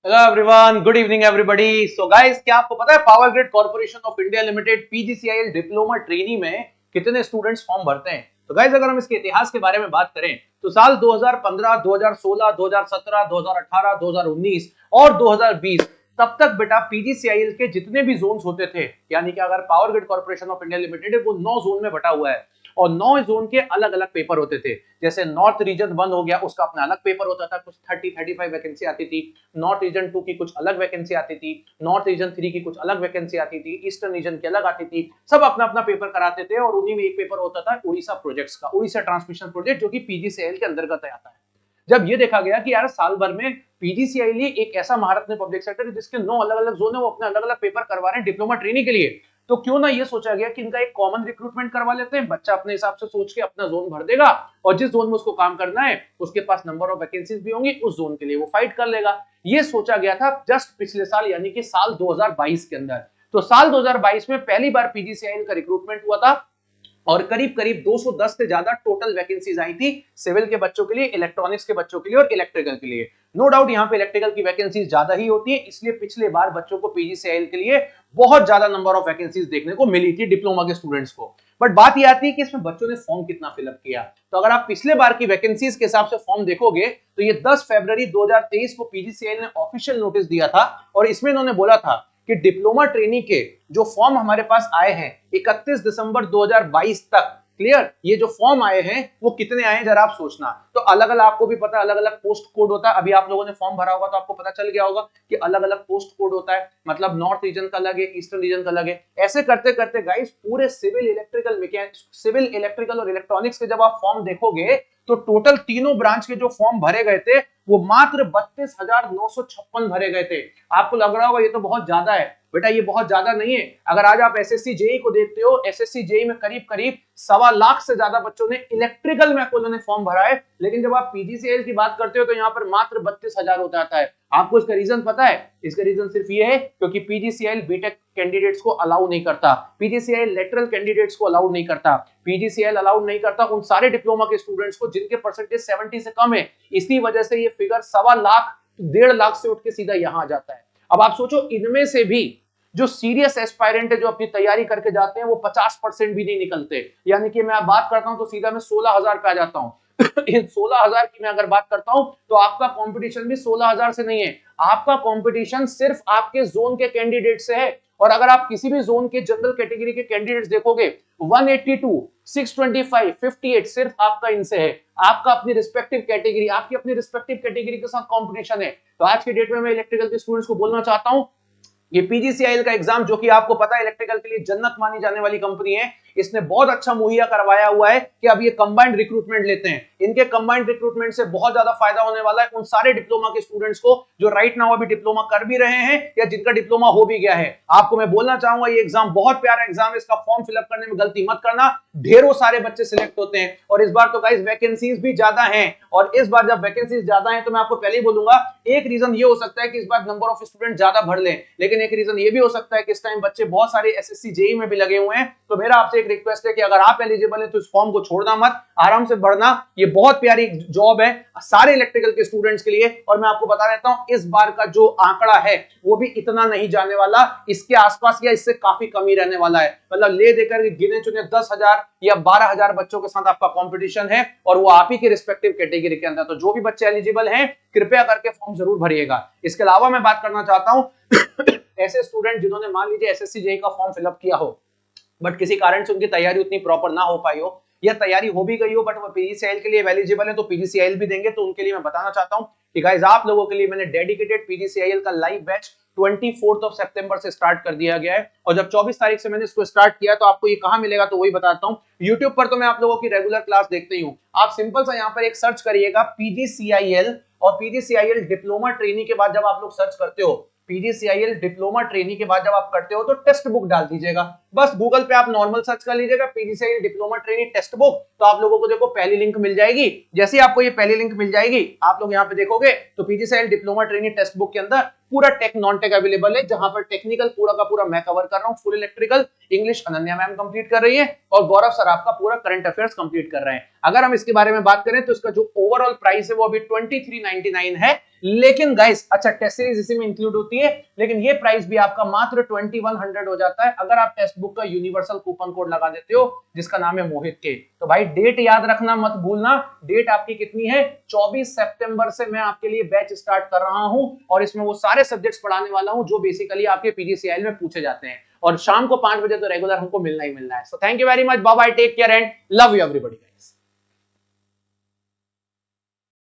Hello everyone, good evening everybody. So guys, क्या आपको पता है power grid corporation of India limited PGCIL diploma trainee में कितने स्टूडेंट्स फॉर्म भरते हैं? तो गाइस, अगर हम इसके इतिहास के बारे में बात करें तो साल 2015, 2016, 2017, 2018, 2019 और 2020 तब तक बेटा पीजीसीआईएल के जितने भी जोन्स होते थे, यानी कि अगर power grid corporation of India limited है वो 9 जोन में बटा हुआ है और 9 जोन के अलग अलग पेपर होते थे। जैसे नॉर्थ रीजन 1 हो गया, उसका अपना अलग पेपर होता था, कुछ 30-35 वैकेंसी आती थी। नॉर्थ रीजन 2 की कुछ अलग वैकेंसी आती थी, नॉर्थ रीजन 3 की कुछ अलग वैकेंसी आती थी, ईस्टर्न रीजन की अलग आती थी। सब अपना अपना पेपर कराते थे और उन्हीं में एक पेपर होता था उड़ीसा प्रोजेक्ट्स का, उड़ीसा ट्रांसमिशन प्रोजेक्ट, जो कि पीजीसीएल के अंतर्गत आता है। जब ये देखा गया कि यार साल भर में पीजीसीएल एक ऐसा महारत्न पब्लिक सेक्टर जिसके 9 अलग अलग जोन है, वो अपने अलग अलग पेपर करवा रहे हैं डिप्लोमा ट्रेनिंग के लिए, तो क्यों ना ये सोचा गया कि इनका एक कॉमन रिक्रूटमेंट करवा लेते हैं। बच्चा अपने हिसाब से सोच के अपना जोन भर देगा और जिस जोन में उसको काम करना है उसके पास नंबर ऑफ वैकेंसीज भी होंगी, उस जोन के लिए वो फाइट कर लेगा। ये सोचा गया था जस्ट पिछले साल, यानी कि साल 2022 के अंदर। तो साल 2022 में पहली बार पीजीसीआईएल का रिक्रूटमेंट हुआ था और करीब करीब 210 से ज्यादा टोटल वैकेंसीज आई थी सिविल के बच्चों के लिए, इलेक्ट्रॉनिक्स के बच्चों के लिए और इलेक्ट्रिकल के लिए। नो डाउट यहाँ पे इलेक्ट्रिकल की वैकेंसीज ज्यादा ही होती है, इसलिए पिछले बार बच्चों को पीजीसीआईएल के लिए बहुत ज्यादा नंबर ऑफ वैकेंसीज देखने को मिली थी डिप्लोमा के स्टूडेंट्स को। बट बात यह आती है कि इसमें बच्चों ने फॉर्म कितना फिलअप किया। तो अगर आप पिछले बार की वैकेंसीज के हिसाब से फॉर्म देखोगे तो ये 10 फरवरी 2023 को पीजीसीआईएल ने ऑफिशियल नोटिस दिया था और इसमें इन्होंने बोला था कि डिप्लोमा ट्रेनी के जो फॉर्म हमारे पास आए हैं 31 दिसंबर 2022 तक, क्लियर, ये जो फॉर्म आए हैं वो कितने आए हैं जरा आप सोचना। तो अलग अलग, आपको भी पता है अलग अलग पोस्ट कोड होता है। अभी आप लोगों ने फॉर्म भरा होगा तो आपको पता चल गया होगा कि अलग अलग पोस्ट कोड होता है, मतलब नॉर्थ रीजन का अलग है, ईस्टर्न रीजन का अलग है। ऐसे करते करते गाइस पूरे सिविल इलेक्ट्रिकल सिविल इलेक्ट्रिकल और इलेक्ट्रॉनिक्स के जब आप फॉर्म देखोगे तो टोटल तीनों ब्रांच के जो फॉर्म भरे गए थे वो मात्र 32,956 भरे गए थे। आपको लग रहा होगा ये तो बहुत ज्यादा है, बेटा ये बहुत ज्यादा नहीं है। अगर आज आप एसएससी जेई को देखते हो, एसएससी जेई में करीब करीब 1.25 लाख से ज्यादा बच्चों ने इलेक्ट्रिकल में उन्होंने फॉर्म भरा है, लेकिन जब आप पीजीसीएल की बात करते हो तो यहाँ पर मात्र 32,000 होता है। आपको इसका रीजन पता है? इसका रीजन सिर्फ ये है क्योंकि पीजीसीएल बीटेक कैंडिडेट्स को अलाउ नहीं करता, पीजीसीएल लेटरल कैंडिडेट्स को अलाउड नहीं करता, पीजीसीएल अलाउड नहीं करता उन सारे डिप्लोमा के स्टूडेंट्स को जिनके परसेंटेज 70 से कम है। इसी वजह से ये फिगर 1.25 लाख 1.5 लाख से उठ के सीधा यहां आ जाता है। अब आप सोचो, इनमें से भी जो सीरियस एस्पायरेंट है, जो अपनी तैयारी करके जाते हैं, वो 50% भी नहीं निकलते। यानी कि मैं बात करता हूं तो सीधा मैं 16,000 पे आ जाता हूं। इन 16,000 की मैं अगर बात करता हूं तो आपका कंपटीशन भी 16,000 से नहीं है, आपका कंपटीशन सिर्फ आपके जोन के कैंडिडेट से है। और अगर आप किसी भी जोन के जनरल कैटेगरी के कैंडिडेट्स देखोगे 182, 625, 58 सिर्फ आपका इनसे है। आपका अपनी रिस्पेक्टिव कैटेगरी, आपकी अपनी रिस्पेक्टिव कैटेगरी के साथ कंपटीशन है। तो आज के डेट में मैं इलेक्ट्रिकल के स्टूडेंट्स को बोलना चाहता हूं, ये पीजीसीआईएल का एग्जाम, जो कि आपको पता है इलेक्ट्रिकल के लिए जन्नत मानी जाने वाली कंपनी है, इसने बहुत अच्छा मुहैया करवाया हुआ है कि अब ये कंबाइंड रिक्रूटमेंट लेते हैं। इनके कंबाइंड रिक्रूटमेंट से बहुत ज्यादा फायदा होने वाला है उन सारे डिप्लोमा के स्टूडेंट्स को जो राइट नाउ अभी डिप्लोमा कर भी रहे हैं या जिनका डिप्लोमा हो भी गया है। आपको मैं बोलना चाहूंगा ये एग्जाम बहुत प्यारा एग्जाम है, इसका फॉर्म फिलअप करने में गलती मत करना। ढेरों सारे बच्चे सिलेक्ट होते हैं और इस बार तो गाइस वैकेंसीज भी ज्यादा हैं। और इस बार जब वैकेंसीज ज्यादा हैं तो मैं आपको पहले ही बोलूंगा, एक रीजन ये हो सकता है कि इस बार नंबर ऑफ स्टूडेंट ज्यादा भर लें, लेकिन एक रीजन ये भी हो सकता है कि इस टाइम बच्चे बहुत सारे एसएससी जेई में भी लगे हुए हैं। तो मेरा आपसे एक रिक्वेस्ट है कि अगर आप एलिजिबल हैं तो इस फॉर्म को छोड़ना मत, आराम से बढ़ना। ये बहुत प्यारी जॉब है सारे इलेक्ट्रिकल के स्टूडेंट्स के लिए। और मैं आपको बता देता हूं इस बार का जो आंकड़ा है वो भी इतना नहीं जाने वाला, इसके आसपास या इससे काफी कम ही रहने वाला है। मतलब ले देकर गिने चुने 10,000 या 12,000 बच्चों के साथ आपका कंपटीशन है और वो आप ही के रिस्पेक्टिव कैटेगरी के अंदर। तो जो भी बच्चे एलिजिबल हैं कृपया करके फॉर्म जरूर भरिएगा। इसके अलावा मैं बात करना चाहता हूं ऐसे स्टूडेंट जिन्होंने मान लीजिए एसएससी जेई का फॉर्म फिलअप किया हो बट किसी कारण से उनकी तैयारी उतनी प्रॉपर ना हो पाई हो या तैयारी हो भी गई हो बट वो पीजीसीआईएल के लिए एलिजिबल है तो पीजीसीआईएल भी देंगे, तो उनके लिए मैं बताना चाहता हूं कि गाइस आप लोगों के लिए मैंने डेडिकेटेड पीजीसीआईएल का लाइव बैच 24 सितंबर से स्टार्ट कर दिया गया है। और जब 24 तारीख से मैंने इसको स्टार्ट किया तो आपको ये कहां मिलेगा तो वही बताता हूं। यूट्यूब पर तो मैं आप लोगों की रेगुलर क्लास देखते ही हूं, आप सिंपल सा यहां पर एक सर्च करिएगा पीजीसीआईएल और पीजीसीआईएल डिप्लोमा ट्रेनी के बाद जब आप लोग सर्च करते हो पीजीसीआईएल डिप्लोमा ट्रेनी के बाद जब आप करते हो तो टेक्स्ट बुक डाल दीजिएगा। बस गूगल पे आप नॉर्मल सर्च कर लीजिएगा PGCIL diploma trainee text book, तो आप लोगों को देखो पहली लिंक मिल जाएगी। जैसे ही आपको ये पहली लिंक मिल जाएगी आप लोग यहाँ पे देखोगे तो PGCIL diploma trainee text book के अंदर पूरा टेक नॉन टेक अवेलेबल है, जहां पर टेक्निकल पूरा का पूरा मैं कवर कर रहा हूँ, full electrical English Ananya ma'am complete कर रही है और गौरव सर आपका पूरा करंट अफेयर्स कंप्लीट कर रहे हैं। अगर हम इसके बारे में बात करें तो इसका जो ओवरऑल प्राइस है वो अभी 2399 है, लेकिन गाइस अच्छा टेस्ट सीरीज इसी में इंक्लूड होती है, लेकिन ये प्राइस भी आपका मात्र 2100 हो जाता है अगर आप टेक्स्ट बुक का यूनिवर्सल कूपन कोड लगा देते हो जिसका नाम है मोहित के। तो भाई डेट याद रखना मत भूलना, डेट आपकी कितनी है 24 सितंबर से मैं आपके लिए बैच स्टार्ट कर रहा हूं और इसमें वो सारे सब्जेक्ट्स पढ़ाने वाला हूं जो बेसिकली आपके पीजीसीआईएल में पूछे जाते हैं और शाम को 5 बजे तो रेगुलर हमको मिलना ही मिलना है। So thank you very much, bye bye, take care and love you everybody.